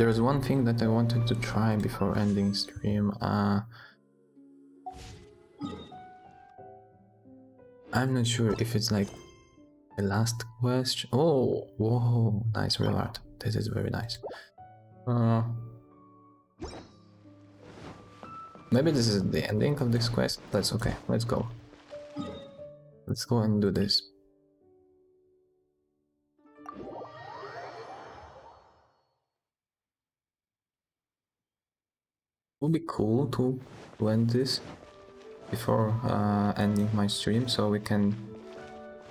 There's one thing that I wanted to try before ending stream. I'm not sure if it's like the last question. Oh, whoa, nice reward. This is very nice. Maybe this is the ending of this quest. That's okay. Let's go. Let's go and do this. Would be cool to end this before ending my stream, so we can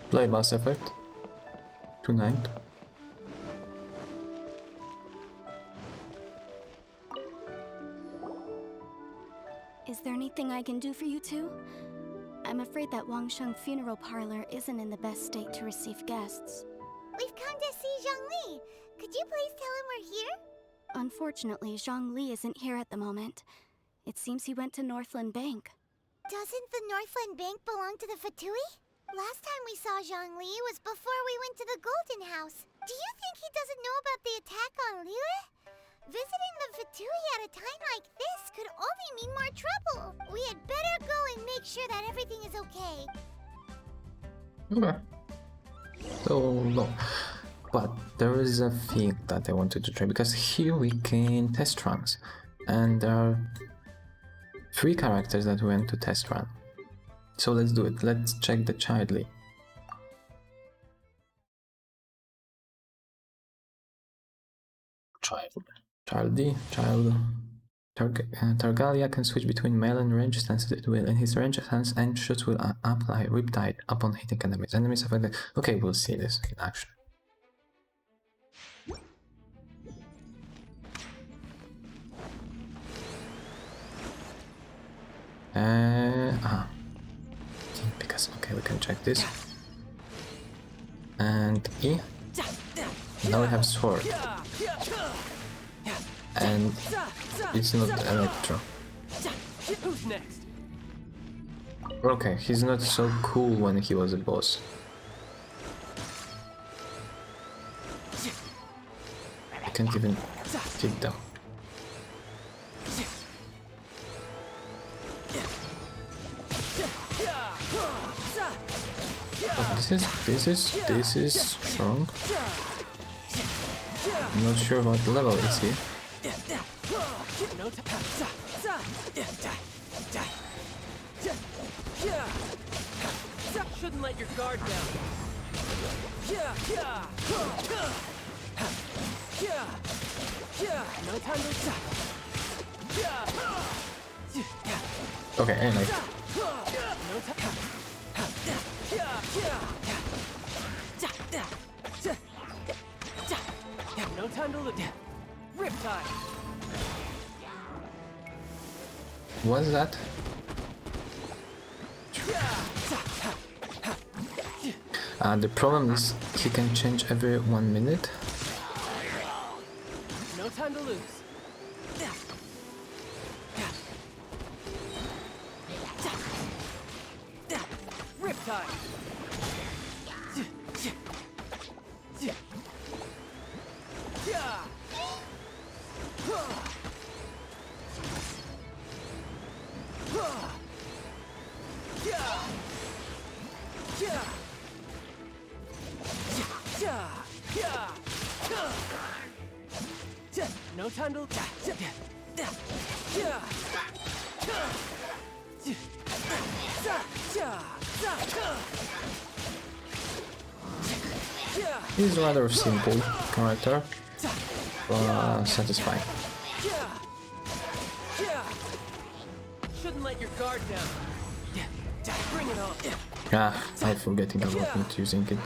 play Mass Effect tonight. Is there anything I can do for you two? I'm afraid that Wangsheng funeral parlor isn't in the best state to receive guests. We've come to see Zhongli. Could you please tell him we're here? Unfortunately, Zhongli isn't here at the moment. It seems he went to Northland Bank. Doesn't the Northland Bank belong to the Fatui? Last time we saw Zhongli was before we went to the Golden House. Do you think he doesn't know about the attack on Liyue? Visiting the Fatui at a time like this could only mean more trouble. We had better go and make sure that everything is okay. Okay. So, no. But there is a thing that I wanted to try, because here we can test runs. And there are 3 characters that we want to test run. So let's do it. Let's check the Childly. Targalia can switch between melee and ranged stances at will, and his ranged stance and shots will apply Riptide upon hitting enemies. Enemies affected. Okay, we'll see this in action. Because okay, we can check this. And E. Now we have sword. And it's not Electro. Who's next? Okay, he's not so cool when he was a boss. I can't even kick them. Oh, this is strong. I'm not sure what level is he. Shouldn't let your guard down. No time to. Okay, anyway. No time to look. Riptide. What's that? The problem is he can change every 1 minute. No time to lose. Riptide. No time to. He's a rather simple character, but satisfying. Shouldn't let your guard down. Bring it on. I'm forgetting about not using it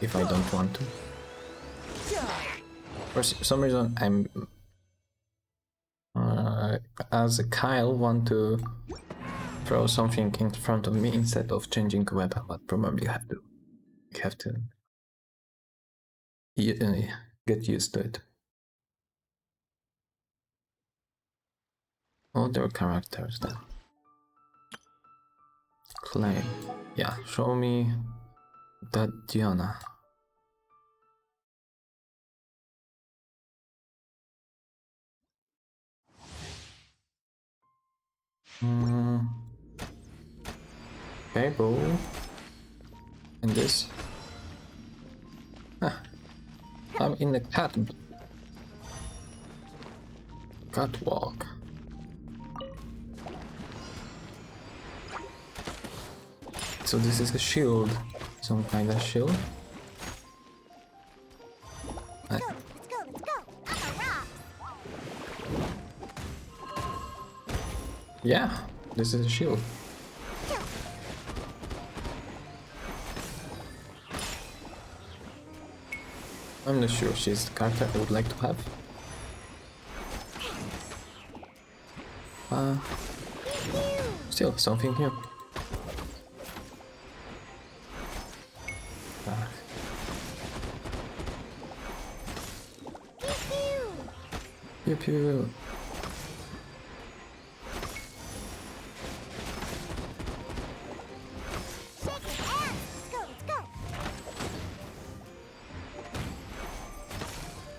if I don't want to. For some reason, I'm as a Kyle want to throw something in front of me instead of changing weapon, but probably have to get used to it. Other characters then. Clay. Yeah, show me that Diana. Mm. Okay, bow. And this. Ah, I'm in the catwalk. So this is a shield, some kind of shield. Let's go, let's go! I'm a rock! Yeah, this is a shield. I'm not sure she's the character I would like to have. Still something here. Pew pew. Shake his ass! Let's go, let's go!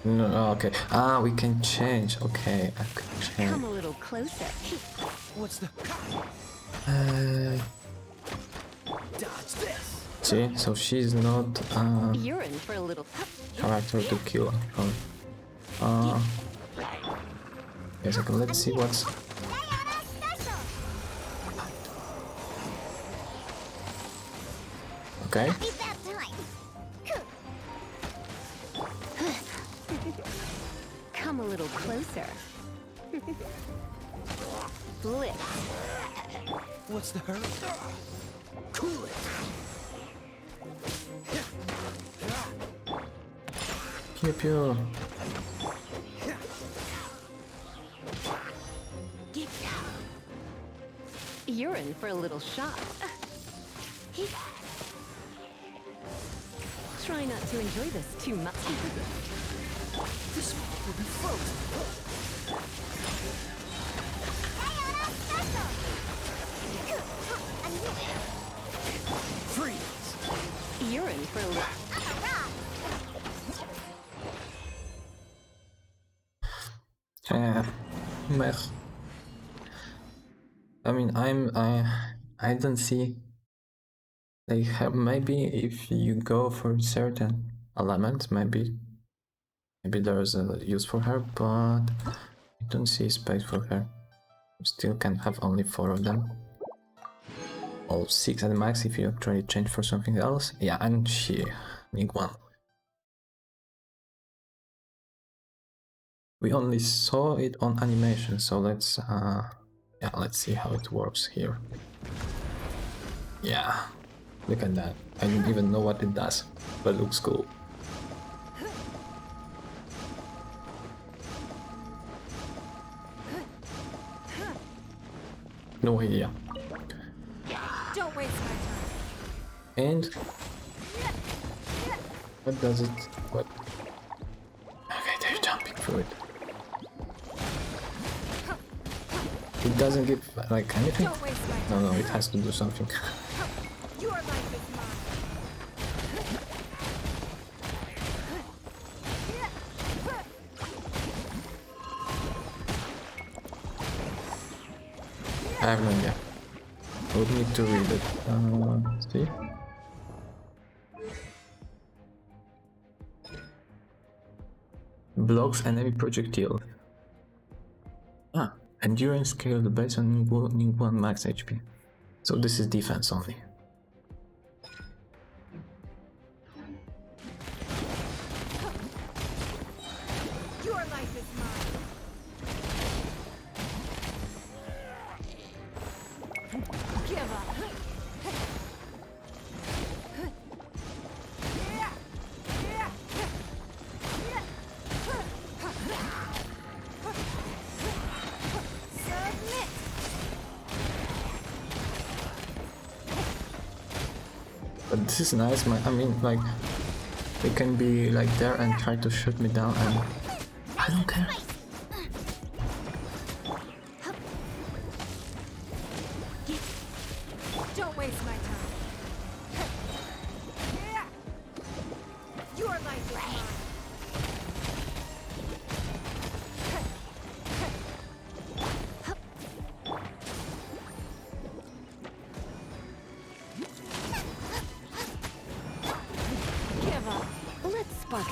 No, okay. Ah, we can change. Okay, I can change. Come a little closer. What's the... Dodge this! See, so she's not You're in for a little. character to kill. Yes, okay, let's see what's. Diana special! Okay. Be that time! Come a little closer. Blitz. What's the hurry? Cool it! Pew pew. You're in for a little shock. Try not to enjoy this too much. This will be frozen! Diana special! I knew it! Freeze! You're in for a little. I'm a rock! Meh. I mean, I don't see. They have maybe if you go for certain element, maybe there's a use for her, but I don't see space for her. You still can have only 4 of them. Or 6 at the max if you actually change for something else. Yeah, and she need 1. We only saw it on animation, so let's see how it works here. Yeah, look at that. I don't even know what it does, but it looks cool. No idea. Don't waste my time. And what does it? What? Okay, they're jumping through it. It doesn't give like anything. Don't waste my time. No, it has to do something. Your life is mine. I have no idea. I would need to read it. See? Blocks enemy projectile. Ah, endurance scaled based on Ning 1 max HP. So this is defense only. Your life is mine. Give up. Submit. But this is nice, I mean, like, they can be like there and try to shoot me down and I don't care. Don't waste my time. Your life is mine.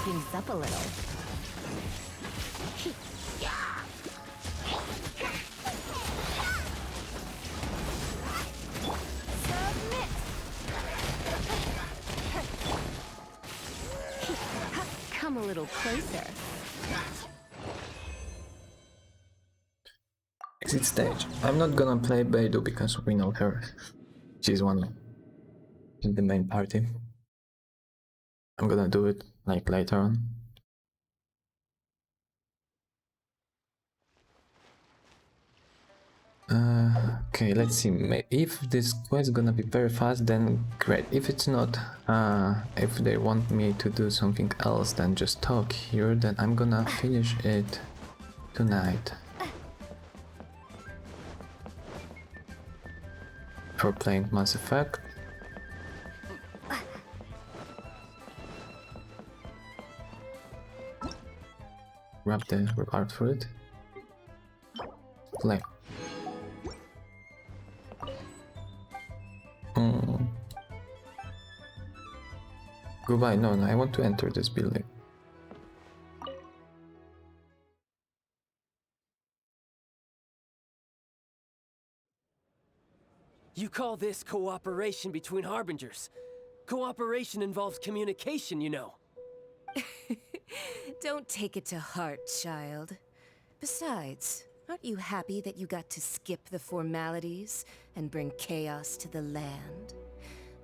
things up a little. Submit! Come a little closer. Exit stage. I'm not gonna play Beidou because we know her. She's one in the main party. I'm gonna do it like later on. Okay, let's see. If this quest is gonna be very fast, then great. If it's not, if they want me to do something else than just talk here, then I'm gonna finish it tonight. For playing Mass Effect. Grab the reward for it. Play. Goodbye. No, I want to enter this building. You call this cooperation between Harbingers? Cooperation involves communication, you know. Don't take it to heart, child. Besides, aren't you happy that you got to skip the formalities and bring chaos to the land?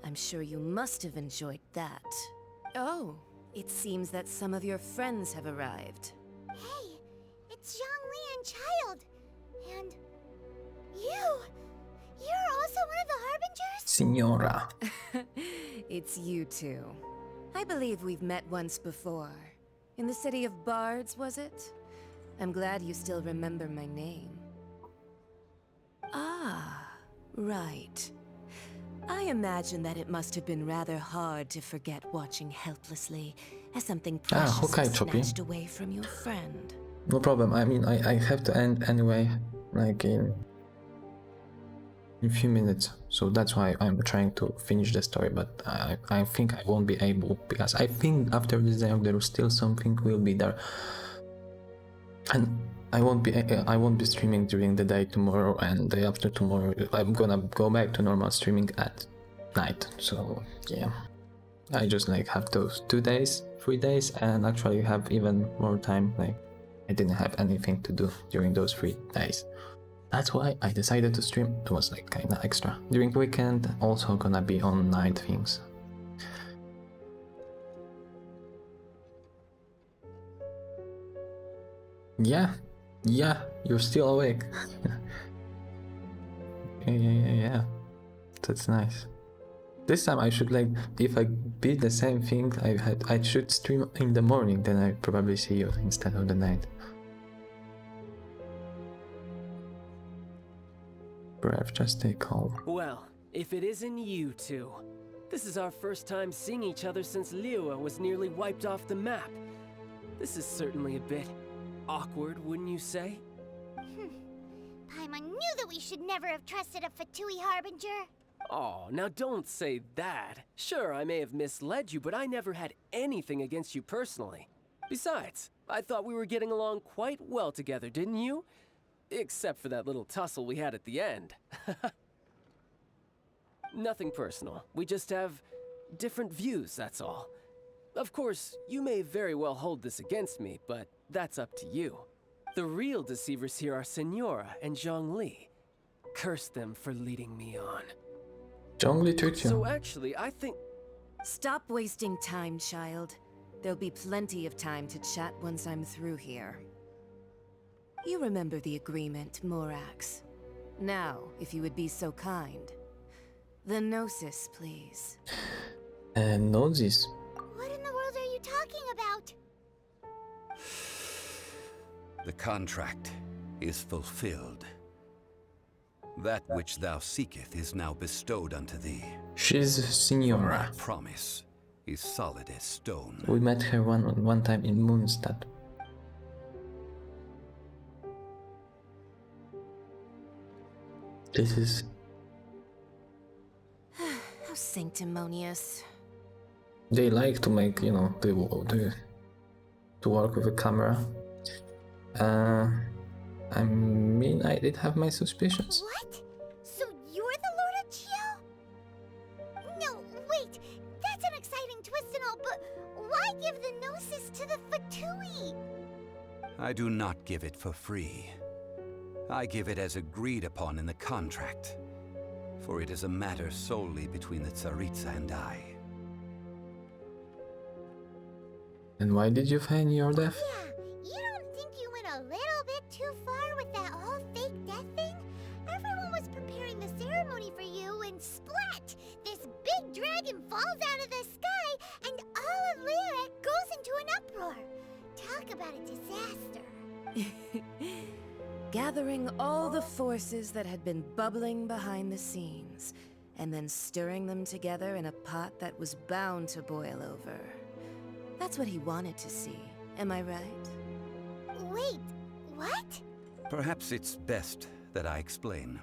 I'm sure you must have enjoyed that. Oh, it seems that some of your friends have arrived. Hey, it's Zhongli and Child. And you! You're also one of the Harbingers? Signora. It's you two. I believe we've met once before. In the city of Bards, was it? I'm glad you still remember my name. Ah, right. I imagine that it must have been rather hard to forget watching helplessly as something precious okay, was Choppy. snatched away from your friend. No problem. I mean, I have to end anyway, like in a few minutes. So that's why I'm trying to finish the story. But I think I won't be able, because I think after this day there is still something will be there, and I won't be streaming during the day tomorrow, and the day after tomorrow I'm gonna go back to normal streaming at night. So yeah, I just like have those 2 days, 3 days, and actually have even more time. Like I didn't have anything to do during those 3 days. That's why I decided to stream. It was like kinda extra. During the weekend, also gonna be on night things. Yeah, you're still awake. Yeah. That's nice. This time I should like, if I beat the same thing I should stream in the morning, then I probably see you instead of the night. Breath, just stay calm. Well, if it isn't you two. This is our first time seeing each other since Liyue was nearly wiped off the map. This is certainly a bit awkward, wouldn't you say? Paimon knew that we should never have trusted a Fatui Harbinger. Oh, now don't say that. Sure, I may have misled you, but I never had anything against you personally. Besides, I thought we were getting along quite well together, didn't you? Except for that little tussle we had at the end. Nothing personal. We just have different views, that's all. Of course, you may very well hold this against me, but that's up to you. The real deceivers here are Senora and Zhongli. Curse them for leading me on. Zhongli tricked you. So actually, I think... Stop wasting time, child. There'll be plenty of time to chat once I'm through here. You remember the agreement, Morax. Now, if you would be so kind. The Gnosis, please. Gnosis. What in the world are you talking about? The contract is fulfilled. That which thou seeketh is now bestowed unto thee. She's Signora. My promise is solid as stone. We met her one time in Moonstad. This is... How sanctimonious. They like to make, you know, to work with a camera. I mean, I did have my suspicions. What? So you're the Lord of Geo? No, wait. That's an exciting twist and all, but why give the Gnosis to the Fatui? I do not give it for free. I give it as agreed upon in the contract, for it is a matter solely between the Tsaritsa and I. And why did you feign your death? Yeah, you don't think you went a little bit too far with that whole fake death thing? Everyone was preparing the ceremony for you, and splat! This big dragon falls out of the sky, and all of Liyue goes into an uproar. Talk about a disaster. Gathering all the forces that had been bubbling behind the scenes, and then stirring them together in a pot that was bound to boil over. That's what he wanted to see, am I right? Wait, what? Perhaps it's best that I explain.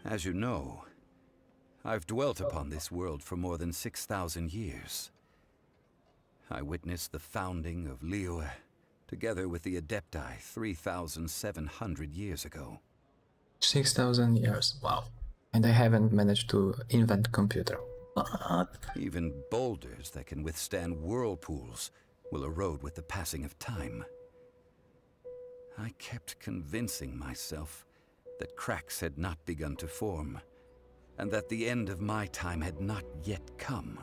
As you know, I've dwelt upon this world for more than 6,000 years. I witnessed the founding of Liyue, together with the Adepti 3,700 years ago. 6,000 years, wow. And I haven't managed to invent computer. What? Even boulders that can withstand whirlpools will erode with the passing of time. I kept convincing myself that cracks had not begun to form, and that the end of my time had not yet come,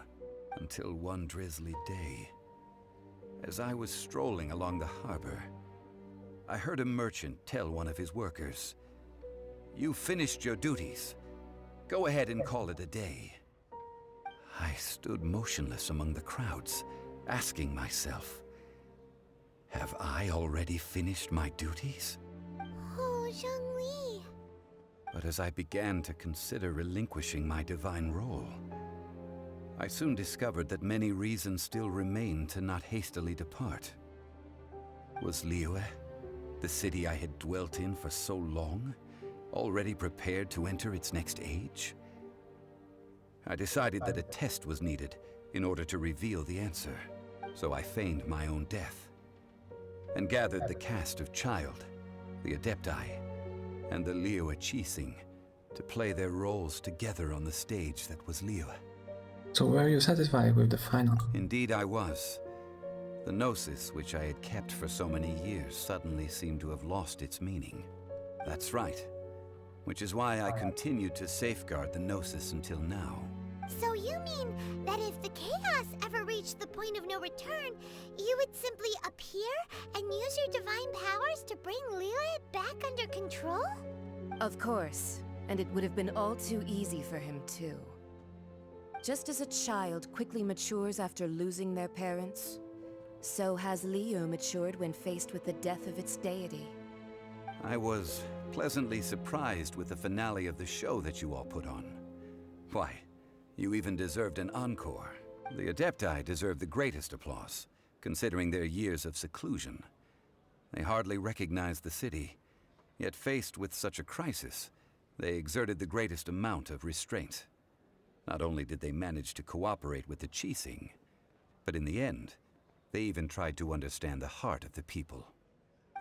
until one drizzly day. As I was strolling along the harbor, I heard a merchant tell one of his workers, "You finished your duties. Go ahead and call it a day." I stood motionless among the crowds, asking myself, have I already finished my duties? Oh, Zhongli. But as I began to consider relinquishing my divine role, I soon discovered that many reasons still remained to not hastily depart. Was Liyue, the city I had dwelt in for so long, already prepared to enter its next age? I decided that a test was needed in order to reveal the answer, so I feigned my own death, and gathered the cast of Child, the Adepti, and the Liyue Chising to play their roles together on the stage that was Liyue. So were you satisfied with the final? Indeed I was. The Gnosis, which I had kept for so many years, suddenly seemed to have lost its meaning. That's right. Which is why I continued to safeguard the Gnosis until now. So you mean that if the chaos ever reached the point of no return, you would simply appear and use your divine powers to bring Liyue back under control? Of course, and it would have been all too easy for him too. Just as a child quickly matures after losing their parents, so has Liyue matured when faced with the death of its deity. I was pleasantly surprised with the finale of the show that you all put on. Why, you even deserved an encore. The Adepti deserve the greatest applause, considering their years of seclusion. They hardly recognized the city, yet faced with such a crisis, they exerted the greatest amount of restraint. Not only did they manage to cooperate with the Chising, but in the end, they even tried to understand the heart of the people.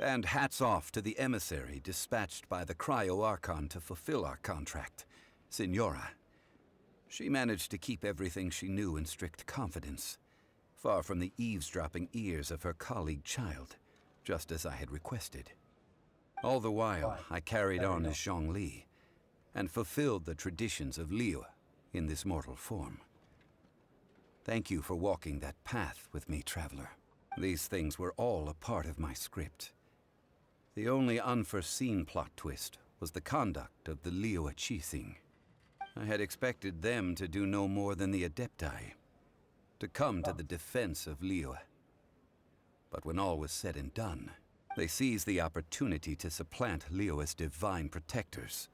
And hats off to the emissary dispatched by the Cryo-Archon to fulfill our contract, Signora. She managed to keep everything she knew in strict confidence, far from the eavesdropping ears of her colleague Child, just as I had requested. All the while, I carried on as Zhongli, and fulfilled the traditions of Liyue in this mortal form. Thank you for walking that path with me, Traveler. These things were all a part of my script. The only unforeseen plot twist was the conduct of the Liyue Chising. I had expected them to do no more than the Adepti, to come to the defense of Liyue. But when all was said and done, they seized the opportunity to supplant Liyue's divine protectors,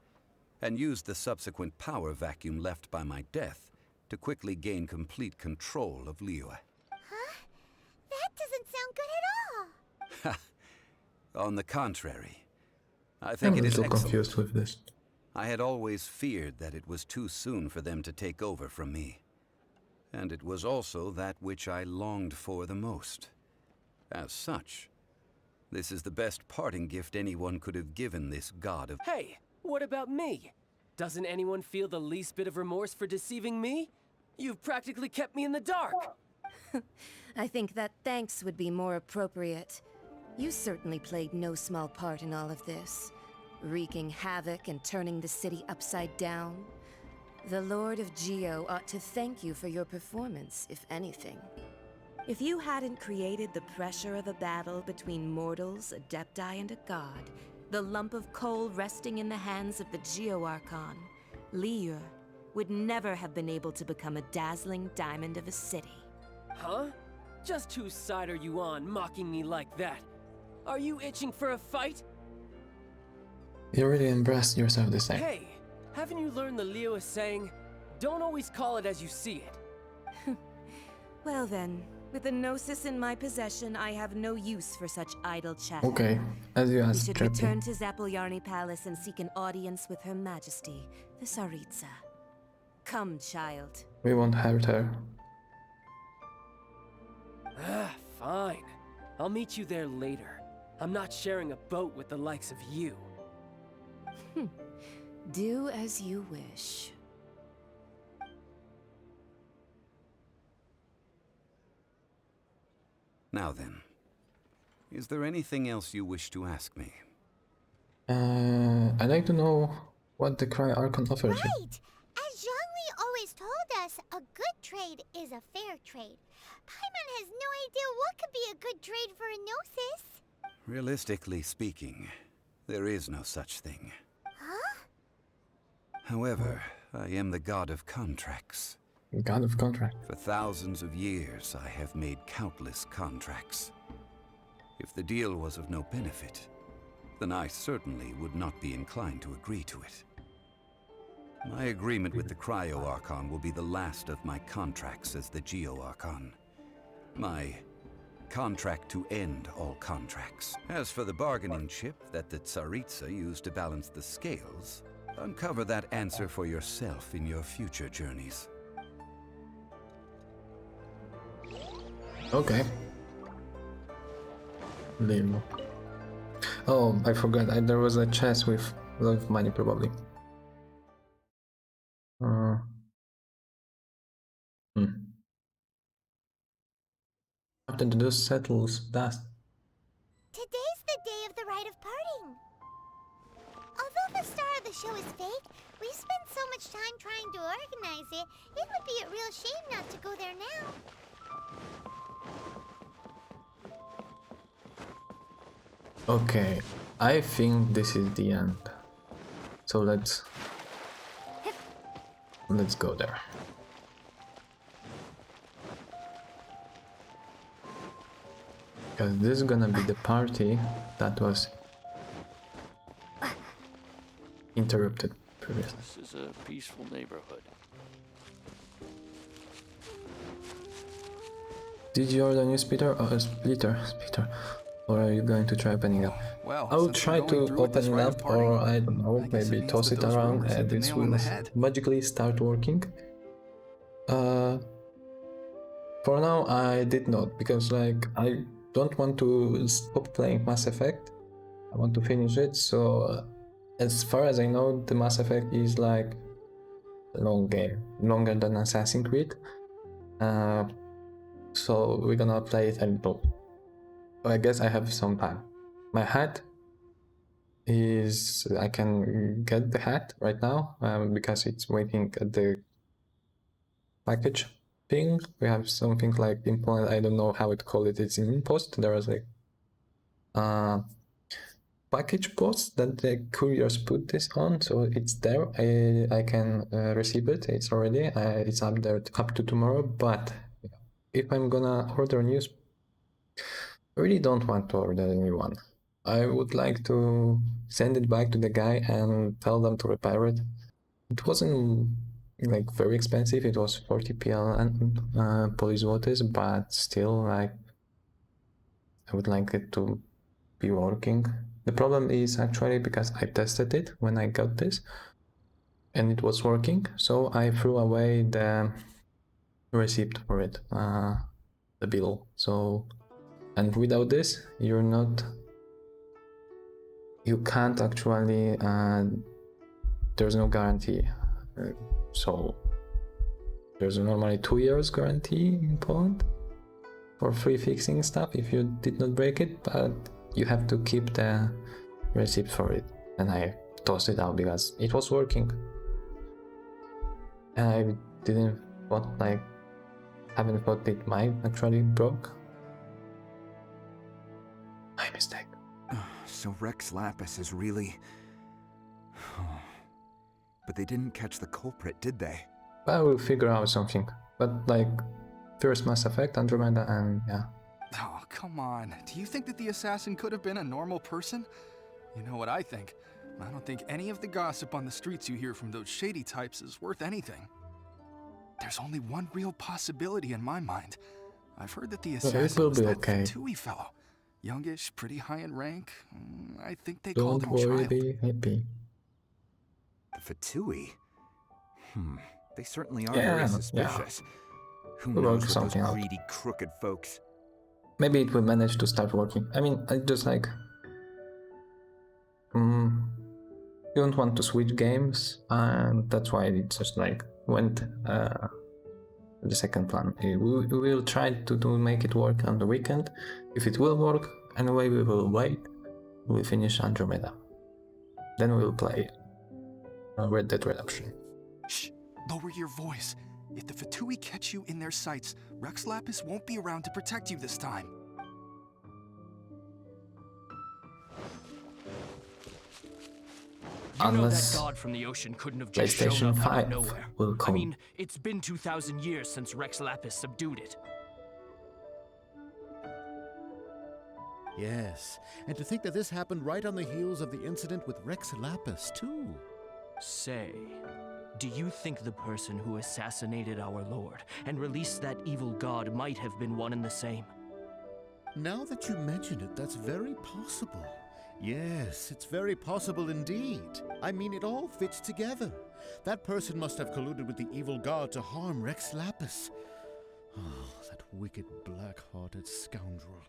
and used the subsequent power vacuum left by my death to quickly gain complete control of Liyue. Huh? That doesn't sound good at all. On the contrary, I I'm think a it is little excellent. confused with this. I had always feared that it was too soon for them to take over from me. And it was also that which I longed for the most. As such, This is the best parting gift anyone could have given this god of... Hey, what about me? Doesn't anyone feel the least bit of remorse for deceiving me? You've practically kept me in the dark. I think that thanks would be more appropriate. You certainly played no small part in all of this, wreaking havoc and turning the city upside down. The Lord of Geo ought to thank you for your performance, if anything. If you hadn't created the pressure of a battle between mortals, adepti, and a god, the lump of coal resting in the hands of the Geo Archon, Liu, would never have been able to become a dazzling diamond of a city. Huh? Just whose side are you on, mocking me like that? Are you itching for a fight? You really embraced yourself this time. Hey, haven't you learned the Liyue saying, don't always call it as you see it? Well then, with the Gnosis in my possession, I have no use for such idle chatter. Okay, as you We asked, should Trappy. return to Zapolyarny Palace and seek an audience with Her Majesty, the Tsaritsa. Come, child. We won't hurt her. Ah, fine. I'll meet you there later. I'm not sharing a boat with the likes of you. Do as you wish. Now then, is there anything else you wish to ask me? I'd like to know what the Cry Archon offers you. Right! As Zhongli always told us, a good trade is a fair trade. Paimon has no idea what could be a good trade for a Gnosis. Realistically speaking, there is no such thing. Huh? However, I am the god of contracts. God of Contract. For thousands of years, I have made countless contracts. If the deal was of no benefit, then I certainly would not be inclined to agree to it. My agreement with the Cryo Archon will be the last of my contracts as the Geo Archon. My contract to end all contracts. As for the bargaining chip that the Tsaritsa used to balance the scales, uncover that answer for yourself in your future journeys. Okay. Limo. Oh, I forgot. There was a chest with a lot of money, probably. After the dust settles, dust. Today's the day of the rite of parting. Although the star of the show is fake, we spent so much time trying to organize it, it would be a real shame not to go there now. Okay, I think this is the end. So let's go there. Because this is gonna be the party that was interrupted previously. This is a peaceful neighborhood. Did you order a new splitter or or are you going to try opening up? Well, I'll since try we're to going through with this open it rite of up, parting, or I don't know, I guess it maybe means toss that it those around rumors hit and the this nail on will the head. magically start working. For now I did not, because like I don't want to stop playing Mass Effect. I want to finish it, so as far as I know the Mass Effect is like a long game, longer than Assassin's Creed. So we're gonna play it a little. I guess I have some time. My hat is... I can get the hat right now because it's waiting at the package thing. We have something like implant, I don't know how it called it, it's in post. There was like package post that the couriers put this on, so it's there. I can receive it. It's already it's up there up to tomorrow. But if I'm gonna order news, I really don't want to order a new one. I would like to send it back to the guy and tell them to repair it. It wasn't like very expensive. It was 40 PLN Polish zlotys, but still, like, I would like it to be working. The problem is actually because I tested it when I got this and it was working, so I threw away the receipt for it, the bill. So, and without this, you're not you can't actually, there's no guarantee. So there's normally 2 years guarantee in Poland for free fixing stuff if you did not break it, but you have to keep the receipt for it. And I tossed it out because it was working. And I didn't want, like, haven't thought it might actually broke. My mistake. So Rex Lapis is really... But they didn't catch the culprit, did they? But we'll figure out something. But like, first Mass Effect, Andromeda, and yeah. Oh, come on. Do you think that the assassin could have been a normal person? You know what I think. I don't think any of the gossip on the streets you hear from those shady types is worth anything. There's only one real possibility in my mind. I've heard that the assassin was that Fatui fellow. Youngish, pretty high in rank. I think they called him Don't worry, Child. be happy. The Fatui? They certainly are Yeah, very suspicious. Who We'll knows work what something those out. greedy, crooked folks... Maybe it will manage to start working. I mean, I just like... you don't want to switch games, and that's why it just like went the second plan. We will try to make it work on the weekend. If it will work, anyway, we will wait. We'll finish Andromeda. Then we will play Red Dead Redemption. Shh! Lower your voice. If the Fatui catch you in their sights, Rex Lapis won't be around to protect you this time. You know Unless that god from the ocean couldn't have just shown PlayStation up out 5 of nowhere. will I come. mean, it's been 2,000 years since Rex Lapis subdued it. Yes, and to think that this happened right on the heels of the incident with Rex Lapis, too. Say, do you think the person who assassinated our lord and released that evil god might have been one and the same? Now that you mention it, that's very possible. Yes, it's very possible indeed. I mean, it all fits together. That person must have colluded with the evil god to harm Rex Lapis. Oh, that wicked, black-hearted scoundrel.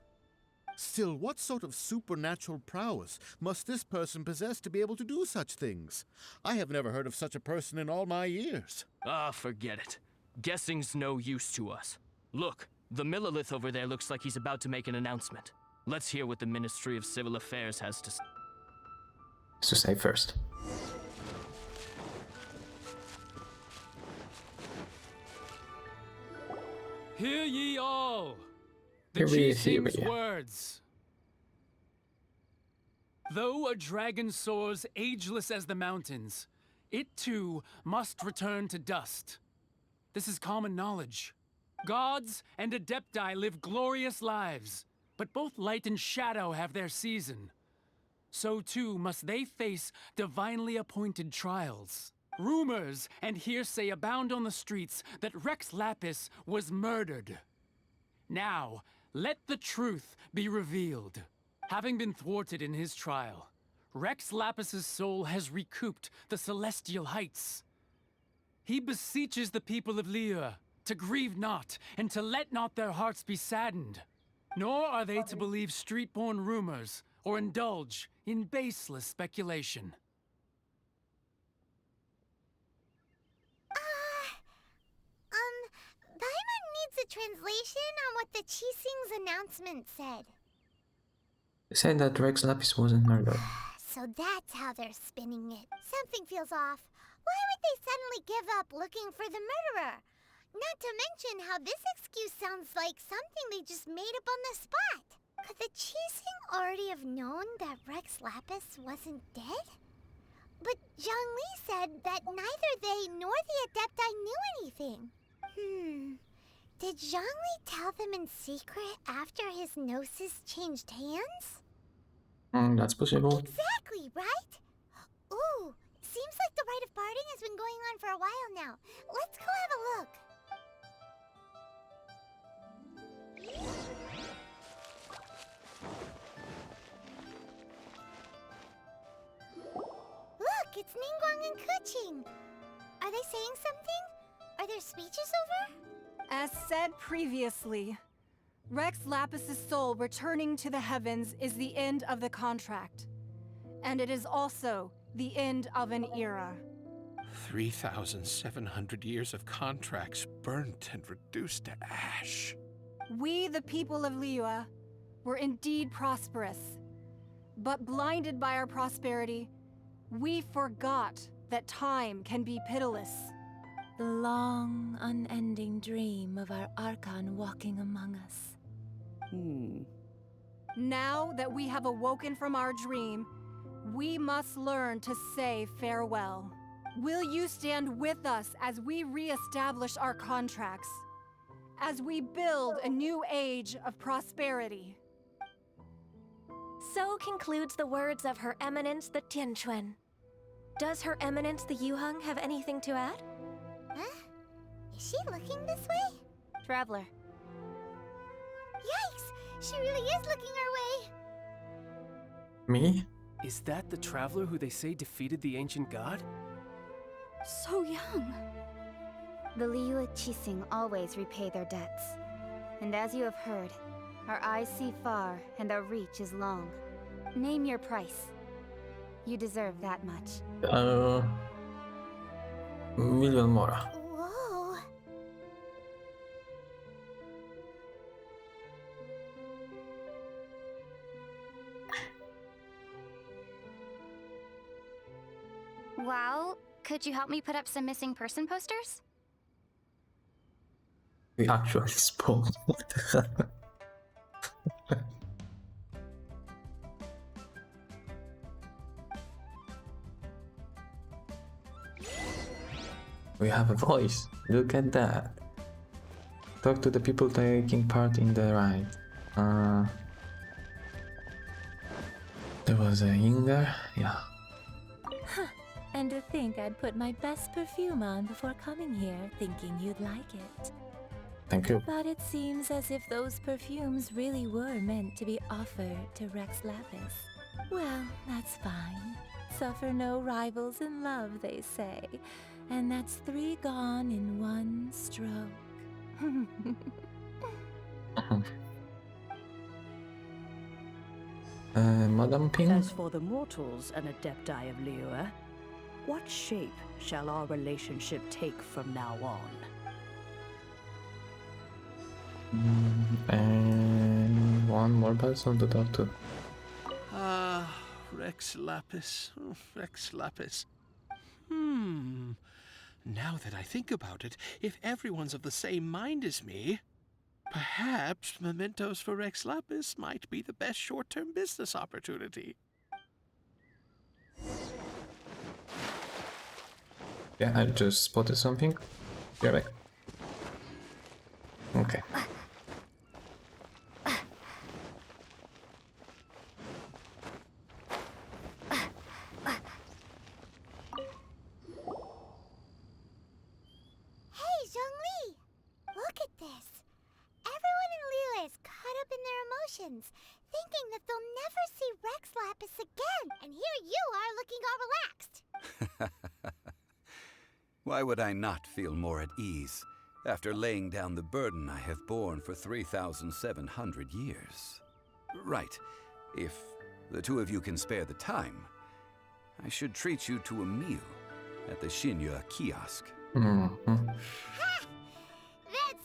Still, what sort of supernatural prowess must this person possess to be able to do such things? I have never heard of such a person in all my years. Ah, forget it. Guessing's no use to us. Look, the Millilith over there looks like he's about to make an announcement. Let's hear what the Ministry of Civil Affairs has to say first. Hear ye all! The Hear ye, chieftain's hear ye. words. Though a dragon soars ageless as the mountains, it too must return to dust. This is common knowledge. Gods and Adepti live glorious lives, but both light and shadow have their season. So too must they face divinely appointed trials. Rumors and hearsay abound on the streets that Rex Lapis was murdered. Now, let the truth be revealed. Having been thwarted in his trial, Rex Lapis's soul has recouped the celestial heights. He beseeches the people of Liyue to grieve not and to let not their hearts be saddened. Nor are they to believe street-born rumors or indulge in baseless speculation. Paimon needs a translation on what the Chising's announcement said. They said that Rex Lapis wasn't murdered. So that's how they're spinning it. Something feels off. Why would they suddenly give up looking for the murderer? Not to mention how this excuse sounds like something they just made up on the spot. Could the Chising already have known that Rex Lapis wasn't dead? But Zhongli said that neither they nor the Adepti knew anything. Did Zhongli tell them in secret after his gnosis changed hands? That's possible. Exactly, right? Ooh, seems like the rite of parting has been going on for a while now. Let's go have a look. Look, it's Ningguang and Keqing. Are they saying something? Are their speeches over? As said previously, Rex Lapis's soul returning to the heavens is the end of the contract. And it is also the end of an era. 3,700 years of contracts burnt and reduced to ash. We, the people of Liyue, were indeed prosperous. But blinded by our prosperity, we forgot that time can be pitiless. The long, unending dream of our Archon walking among us. Now that we have awoken from our dream, we must learn to say farewell. Will you stand with us as we re-establish our contracts? As we build a new age of prosperity? So concludes the words of Her Eminence the Tianquan. Does Her Eminence the Yuheng have anything to add? Huh? Is she looking this way? Traveler. Yikes! She really is looking our way! Me? Is that the traveler who they say defeated the ancient god? So young. The Liyue Qixing always repay their debts. And as you have heard, our eyes see far and our reach is long. Name your price. You deserve that much. Million Mora. Whoa! Well, could you help me put up some missing person posters? We actually spoke. What the hell? We have a voice. Look at that. Talk to the people taking part in the ride. There was a Inga, yeah. And to think I'd put my best perfume on before coming here, thinking you'd like it. Thank you. But it seems as if those perfumes really were meant to be offered to Rex Lapis. Well, that's fine. Suffer no rivals in love, they say. And that's 3 gone in 1 stroke. Madame Ping? As for the mortals and Adepti of Liyue, what shape shall our relationship take from now on? And one more person to talk to. Ah, Rex Lapis. Oh, Rex Lapis. Now that I think about it, if everyone's of the same mind as me, perhaps mementos for Rex Lapis might be the best short-term business opportunity. Yeah, I just spotted something. Be right back. Okay. Hey, Zhongli! Look at this. Everyone in Liyue is caught up in their emotions, thinking that they'll never see Rex Lapis again. And here you are looking all relaxed. Why would I not feel more at ease after laying down the burden I have borne for 3,700 years? Right. If the two of you can spare the time, I should treat you to a meal at the Xinyu kiosk. That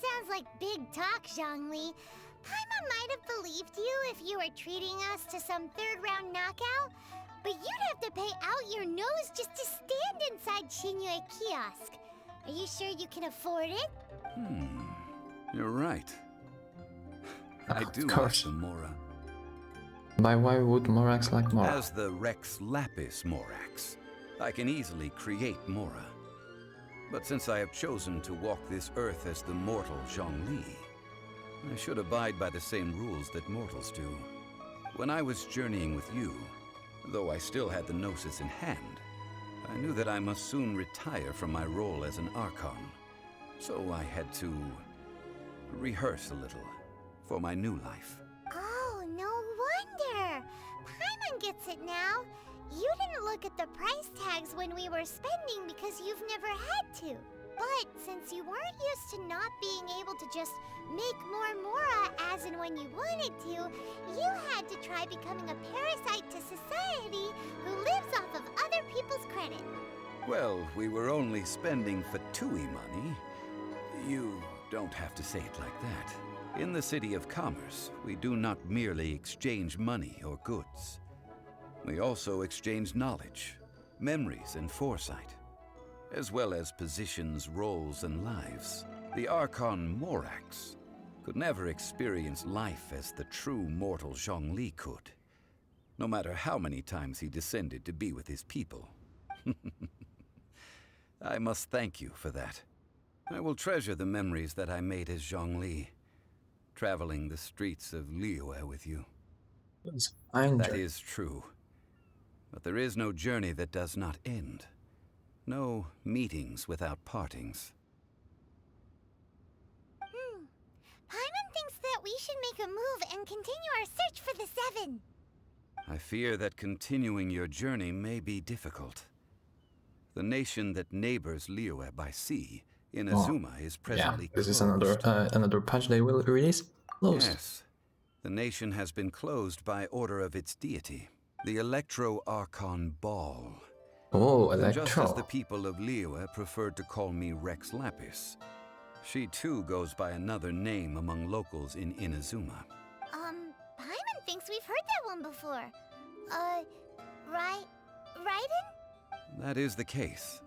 sounds like big talk, Zhongli. Paimon might have believed you if you were treating us to some third-round knockout, but you'd have to pay out your nose just to stand inside Xinyu kiosk. Are you sure you can afford it? You're right. I do like course. the Mora. By why would Morax like Mora? As the Rex Lapis Morax, I can easily create Mora. But since I have chosen to walk this earth as the mortal Zhongli, I should abide by the same rules that mortals do. When I was journeying with you, though I still had the Gnosis in hand, I knew that I must soon retire from my role as an Archon. So I had to rehearse a little for my new life. Oh, no wonder. Paimon gets it now. You didn't look at the price tags when we were spending because you've never had to. But since you weren't used to not being able to just make more Mora as and when you wanted to, you had to try becoming a parasite to society who lives off of other people's credit. Well, we were only spending Fatui money. You don't have to say it like that. In the City of Commerce, we do not merely exchange money or goods. We also exchange knowledge, memories, and foresight, as well as positions, roles, and lives. The Archon Morax could never experience life as the true mortal Zhongli could, no matter how many times he descended to be with his people. I must thank you for that. I will treasure the memories that I made as Zhongli, traveling the streets of Liyue with you. That is true. But there is no journey that does not end. No meetings without partings. Paimon thinks that we should make a move and continue our search for the Seven. I fear that continuing your journey may be difficult. The nation that neighbors Liyue by sea, Inazuma, is presently this is closed. another patch they will release. Closed. Yes. The nation has been closed by order of its deity, the Electro-Archon Ball. Oh, And Electro. just as the people of Liyue preferred to call me Rex Lapis, she too goes by another name among locals in Inazuma. Paimon thinks we've heard that one before. Raiden? That is the case.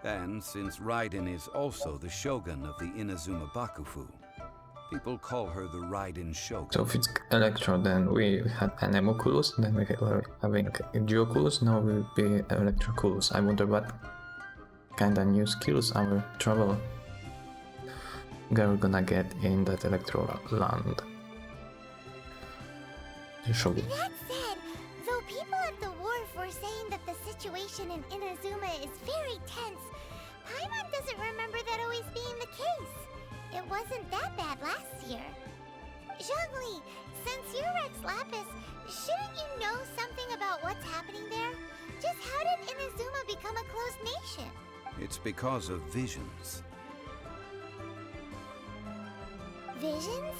And since Raiden is also the shogun of the Inazuma Bakufu, people call her the Raiden Shogun. So if it's Electro, then we had an Emoculus, then we were having Geoculus, now we'll be Electroculus. I wonder what kind of new skills our travel girl gonna get in that Electro land. Shogun. That said, though people at the wharf were saying that the situation in Inazuma is very tense, Paimon doesn't remember that always being the case. It wasn't that bad last year. Zhongli, since you're Rex Lapis, shouldn't you know something about what's happening there? Just how did Inazuma become a closed nation? It's because of visions. Visions?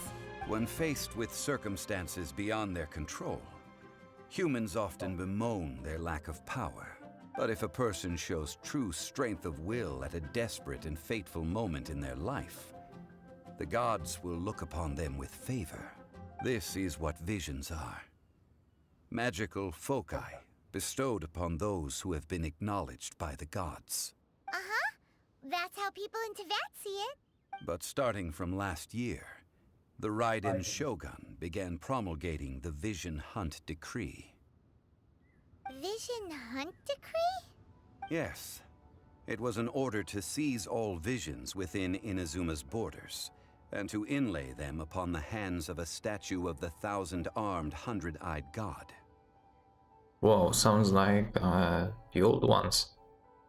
When faced with circumstances beyond their control, humans often bemoan their lack of power. But if a person shows true strength of will at a desperate and fateful moment in their life, the gods will look upon them with favor. This is what visions are. Magical foci bestowed upon those who have been acknowledged by the gods. Uh-huh. That's how people in Teyvat see it. But starting from last year, the Raiden Shogun began promulgating the Vision Hunt Decree. Vision Hunt Decree? Yes. It was an order to seize all visions within Inazuma's borders, and to inlay them upon the hands of a statue of the 1,000-armed, 100-eyed god. Whoa, sounds like the old ones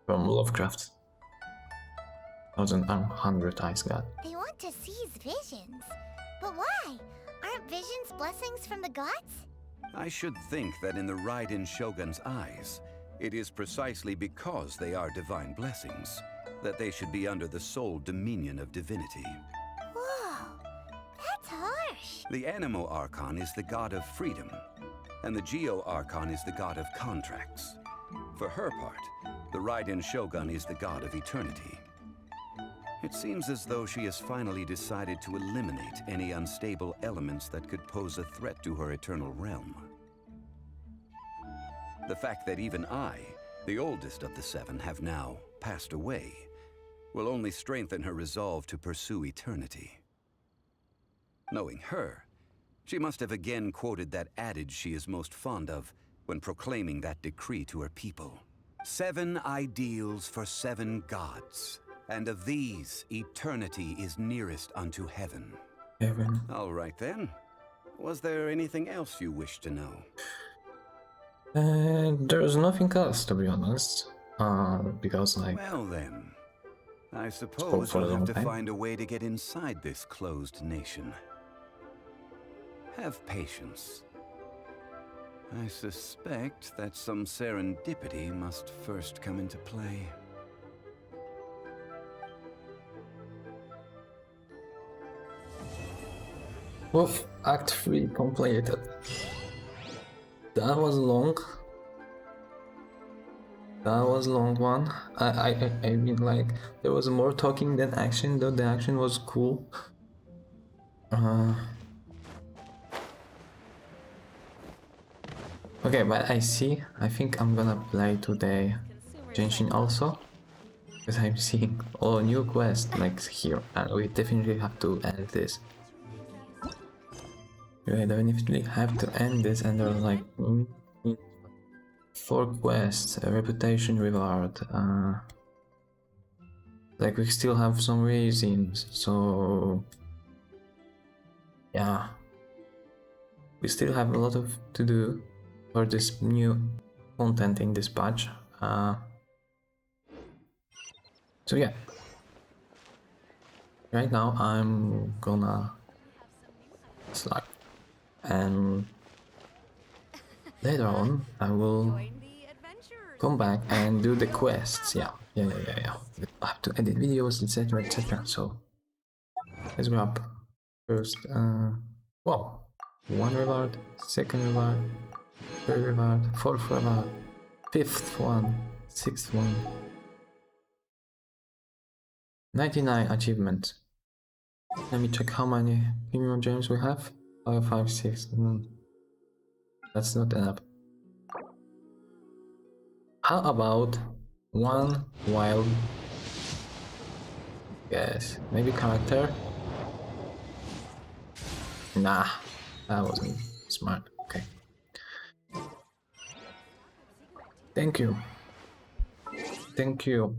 from Lovecraft. 1,000-armed, 100-eyed god. They want to seize visions. But why? Aren't visions blessings from the gods? I should think that in the Raiden Shogun's eyes, it is precisely because they are divine blessings that they should be under the sole dominion of divinity. Whoa, that's harsh. The Animo Archon is the god of freedom, and the Geo Archon is the god of contracts. For her part, the Raiden Shogun is the god of eternity. It seems as though she has finally decided to eliminate any unstable elements that could pose a threat to her eternal realm. The fact that even I, the oldest of the seven, have now passed away, will only strengthen her resolve to pursue eternity. Knowing her, she must have again quoted that adage she is most fond of when proclaiming that decree to her people. 7 ideals for 7 gods. And of these, eternity is nearest unto heaven. Heaven. All right then. Was there anything else you wish to know? There's nothing else, to be honest. Because like... Well then, I suppose we'll have to find a way to get inside this closed nation. Have patience. I suspect that some serendipity must first come into play. Woof, Act 3 completed. That was long. That was a long one. I mean, like, there was more talking than action, though the action was cool. Okay, but I think I'm gonna play today Genshin also. Because I'm seeing all new quests like here, and we definitely have to end this. We definitely have to end this, and there's like 4 quests, a reputation reward. Like we still have some reasons, so yeah, we still have a lot of to do for this new content in this patch. So yeah, right now I'm gonna slide, and later on I will come back and do the quests. Yeah. I have to edit videos, etc, etc. So let's grab first. Wow, 1 reward, 2nd reward, 3rd reward, 4th reward, 5th one, 6th one. 99 achievements. Let me check how many premium gems we have. 5, 5, 6. That's not enough. How about 1 wild guess? Maybe character? Nah, that wasn't smart. Okay. Thank you. Thank you.